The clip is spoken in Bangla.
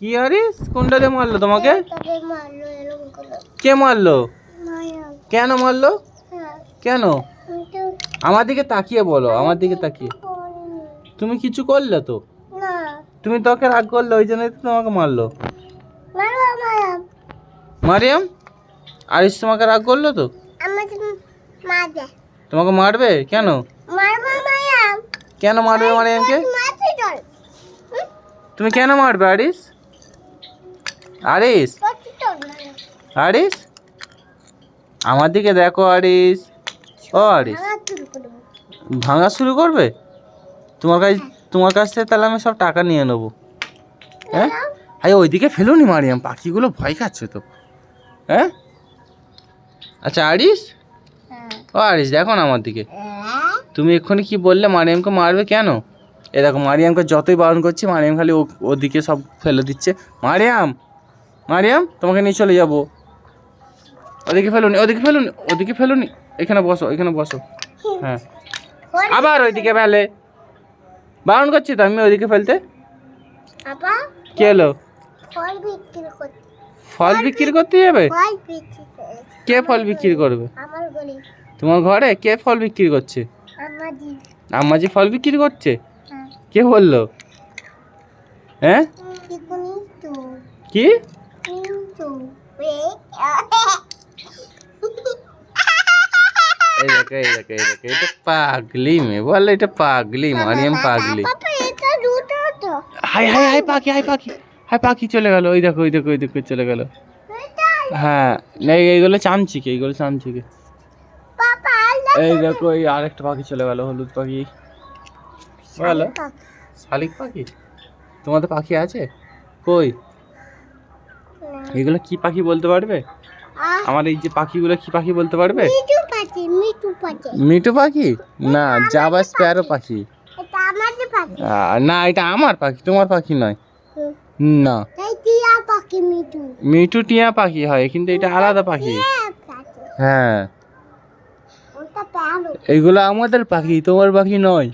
কি আরিস কোনটা দিয়ে মারলো তোমাকে? তাকে মারলো এরকম করে। কে মারলো? মায়া। কেন মারলো? হ্যাঁ, কেন? কিন্তু আমার দিকে তাকিয়ে বলো, আমার দিকে তাকিয়ে। করিনি। তুমি কিছু করলে তো? না, তুমি তোকে রাগ করলে ওই জন্যই তো তোমাকে মারলো। মারবো মায়া। মারিয়াম, আরিস তোমাকে রাগ করলো তো? আমাকে মারবে। তোমাকে মারবে কেন? মারবো মায়া। কেন মারবে মারিয়ামকে? মারতে চল। তুমি কেন মারবে আরিস? আরিস, করতে চল মায়া। আরিস আমার দিকে দেখো আরিস। ও আরিস, ভাঙা শুরু করবো। ভাঙা শুরু করবে? তোমার কাছ থেকে তাহলে আমি সব টাকা নিয়ে নেবো। হ্যাঁ, আরে ওইদিকে ফেলুনি মারিয়াম, পাখিগুলো ভয় খাচ্ছে তো। হ্যাঁ, আচ্ছা আরিস, হ্যাঁ। ও আরিস দেখো না আমার দিকে। তুমি এক্ষুনি কি বললে মারিয়ামকে মারবে কেন? এ দেখো মারিয়ামকে যতই বারণ করছি মারিয়াম খালি ওদিকে সব ফেলে দিচ্ছে। মারিয়াম, মারিয়াম তোমাকে নিয়ে চলে যাবো। ওদিকে ফেলুনি, ওদিকে ফেলুনি, ওদিকে ফেলুনি, এখানে বসো, এখানে বসো। হ্যাঁ, আবার ওইদিকে ফেলে। বারণ করছি তো আমি ওইদিকে ফেলতে। আপা কি হলো? ফল বিক্রি করতে। ফল বিক্রি করতে যাবে? ফল বিক্রি করে। কে ফল বিক্রি করবে? আমার গলি। তোমার ঘরে কে ফল বিক্রি করছে? আমাজি। আম্মাজি ফল বিক্রি করছে? হ্যাঁ। কে বললো? হ্যাঁ, কিকুনি তো। কি? কিন্তু এই দেখো, এই দেখো, এই দেখো, এটা পাগলি মেয়ে বলে, এটা পাগলি মারিয়াম পাগলি। পাপা এটা দুটো তো। হাই হাই হাই পাখি, হাই পাখি, হাই পাখি চলে গেল। ওই দেখো, ওই দেখো, ওই দেখো চলে গেল। হ্যাঁ, এই এইগুলো চামচিকে, এইগুলো চামচিকে। পাপা এই দেখো এই আরেকটা পাখি চলে গেল, হলুদ পাখি। বলো, শালিক পাখি? তোমাদের পাখি আছে কই? এগুলো কি পাখি বলতে পারবে? আমার এই যে পাখিগুলো কি পাখি বলতে পারবে? মিঠু পাখি, মিঠু পাখি। মিঠু পাখি না, জাভা স্প্যারো পাখি। এটা আমাদের পাখি। না, এটা আমার পাখি, তোমার পাখি নয়। না, এই টিয়া পাখি মিঠু। মিঠু টিয়া পাখি হয়, কিন্তু এটা আলাদা পাখি। হ্যাঁ, ওটা প্যারো। এইগুলো আমাদের পাখি, তোমার পাখি নয়।